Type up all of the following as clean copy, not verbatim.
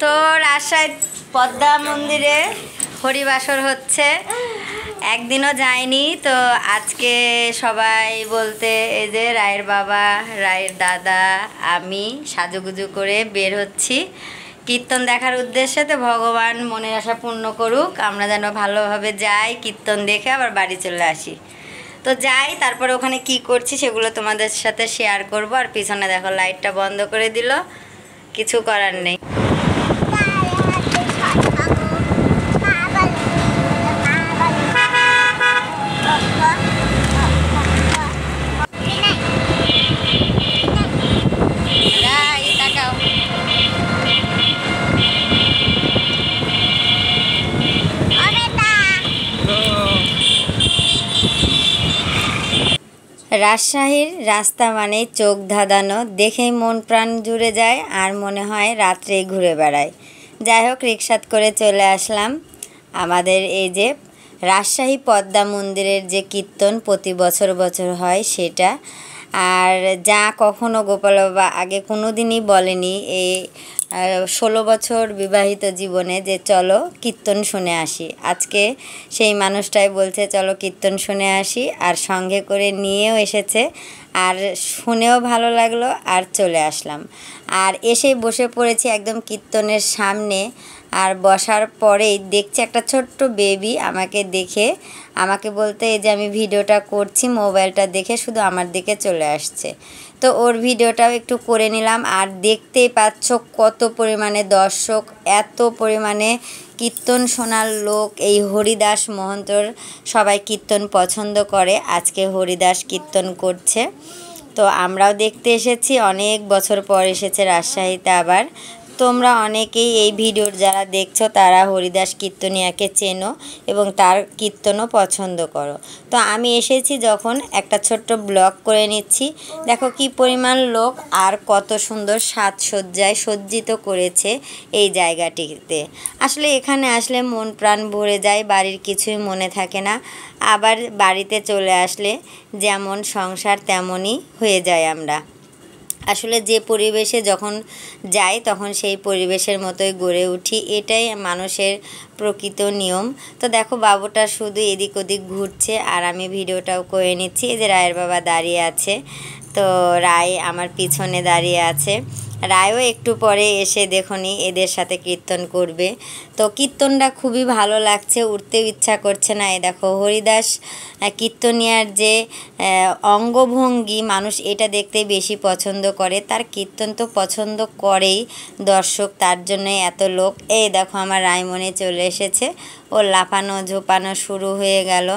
তো রাজশাহী পদ্মা মন্দিরে হরিবাসর হচ্ছে, একদিনও যায়নি। তো আজকে সবাই বলতে এই যে রায়ের বাবা, রায়ের দাদা, আমি সাজুগুজু করে বের হচ্ছি কীর্তন দেখার উদ্দেশ্যে। তো ভগবান মনের আশা পূর্ণ করুক, আমরা যেন ভালোভাবে যাই, কীর্তন দেখে আবার বাড়ি চলে আসি। তো যাই, তারপরে ওখানে কি করছি সেগুলো তোমাদের সাথে শেয়ার করব। আর পিছনে দেখো লাইটটা বন্ধ করে দিল, কিছু করার নেই। রাজশাহীর রাস্তা মানে চোখ ধাঁধানো, দেখেই মন প্রাণ জুড়ে যায় আর মনে হয় রাত্রেই ঘুরে বেড়ায়। যাই হোক, রিকশাত করে চলে আসলাম আমাদের এই যে রাজশাহী পদ্মা মন্দিরের যে কীর্তন প্রতি বছর বছর হয় সেটা। আর যা কখনো গোপাল বাবা আগে কোনো দিনই বলেনি এই 16 বছর বিবাহিত জীবনে যে চলো কীর্তন শুনে আসি। আজকে সেই মানুষটাই বলছে চলো কীর্তন শুনে আসি, আর সঙ্গে করে নিয়েও এসেছে। আর শুনেও ভালো লাগলো আর চলে আসলাম। আর এসেই বসে পড়েছি একদম কীর্তনের সামনে। আর বসার পরেই দেখছি একটা ছোট্ট বেবি আমাকে দেখে, আমাকে বলতে এই যে আমি ভিডিওটা করছি মোবাইলটা দেখে শুধু আমার দিকে চলে আসছে। তো ওর ভিডিওটাও একটু করে নিলাম। আর দেখতেই পাচ্ছ কত পরিমাণে দর্শক, এত পরিমাণে কীর্তন শোনার লোক। এই হরিদাস মহন্তর সবাই কীর্তন পছন্দ করে, আজকে হরিদাস কীর্তন করছে। তো আমরাও দেখতে এসেছি, অনেক বছর পর এসেছে রাজশাহীতে। আবার তোমরা অনেকেই এই ভিডিওর যারা দেখছো তারা হরিদাস কীর্তনিয়াকে চেনো এবং তার কীর্তনও পছন্দ করো। তো আমি এসেছি যখন একটা ছোট্ট ব্লগ করে নিচ্ছি। দেখো কি পরিমাণ লোক আর কত সুন্দর সাজসজ্জায় সজ্জিত করেছে এই জায়গাটিতে। আসলে এখানে আসলে মন প্রাণ ভরে যায়, বাড়ির কিছুই মনে থাকে না। আবার বাড়িতে চলে আসলে যেমন সংসার তেমনই হয়ে যায় আমরা। আসলে যে পরিবেশে যখন যাই তখন সেই পরিবেশের মতোই গড়ে উঠি, এটাই মানুষের প্রকৃত নিয়ম। তো দেখো বাবুটা শুধু এদিক ওদিক ঘুরছে আর আমি ভিডিওটাও করে নিচ্ছি। এই যে রায়ের বাবা দাঁড়িয়ে আছে, তো রায় আমার পিছনে দাঁড়িয়ে আছে। রায়ও একটু পরে এসে দেখুনি এদের সাথে কীর্তন করবে। তো কীর্তনটা খুবই ভালো লাগছে, উঠতেও ইচ্ছা করছে না। এই দেখো হরিদাস কীর্তনিয়ার যে অঙ্গভঙ্গি, মানুষ এটা দেখতে বেশি পছন্দ করে। তার কীর্তন তো পছন্দ করেই দর্শক, তার জন্যই এত লোক। এই দেখো আমার রায়মণি চলে এসেছে, ও লাফানো ঝোপানো শুরু হয়ে গেল।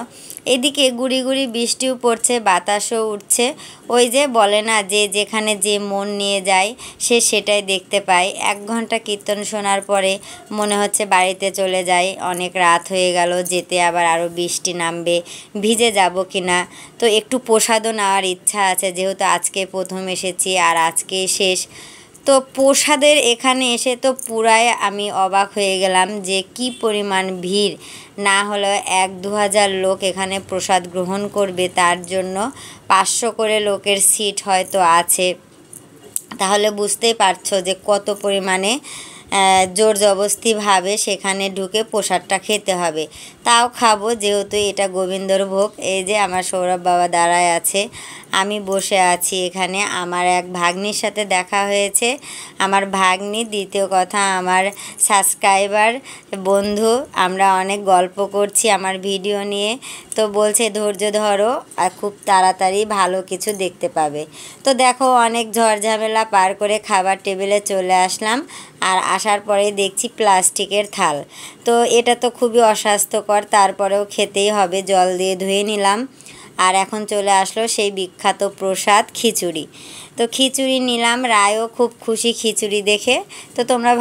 এদিকে গুড়ি গুড়ি বৃষ্টিও পড়ছে, বাতাসও উঠছে। ওই যে বলে না যে যেখানে যে মন নিয়ে যায় সে সেটাই দেখতে পায়। 1 ঘন্টা কীর্তন শোনার পরে মনে হচ্ছে বাড়িতে চলে যাই, অনেক রাত হয়ে গেল, যেতে আবার আরও বৃষ্টি নামবে, ভিজে যাব কি না। তো একটু প্রসাদও নেওয়ার ইচ্ছা আছে, যেহেতু আজকে প্রথম এসেছি আর আজকেই শেষ। তো প্রসাদের এখানে এসে তো পুরাই আমি অবাক হয়ে গেলাম যে কি পরিমাণ ভিড়। না হলেও 1-2 হাজার লোক এখানে প্রসাদ গ্রহণ করবে, তার জন্য 500 করে লোকের সিট হয়তো আছে। তাহলে বুঝতেই পারছো যে কত পরিমাণে জোর জবরদস্তিভাবে সেখানে ঢুকে প্রসাদটা খেতে হবে। তাও খাবো, যেহেতু এটা গোবিন্দর ভোগ। এই যে আমার সৌরভ বাবা দাঁড়ায় আছে, আমি বসে আছি এখানে। আমার এক ভাগ্নির সাথে দেখা হয়েছে, আমার ভাগ্নি, দ্বিতীয় কথা আমার সাবস্ক্রাইবার বন্ধু। আমরা অনেক গল্প করছি আমার ভিডিও নিয়ে। তো বলছে ধৈর্য ধরো আর খুব তাড়াতাড়ি ভালো কিছু দেখতে পাবে। তো দেখো অনেক ঝড়ঝামেলা পার করে খাবার টেবিলে চলে আসলাম। আর আসার পরেই দেখছি প্লাস্টিকের থাল। তো এটা তো খুবই অস্বাস্থ্যকর, তারপরেও খেতেই হবে, জল দিয়ে ধুয়ে নিলাম। আর এখন চলে আসলো সেই বিখ্যাত প্রসাদ খিচুড়ি। তো খিচুড়ি নিলাম, রায়ও খুব খুশি খিচুড়ি দেখে। তো তোমরা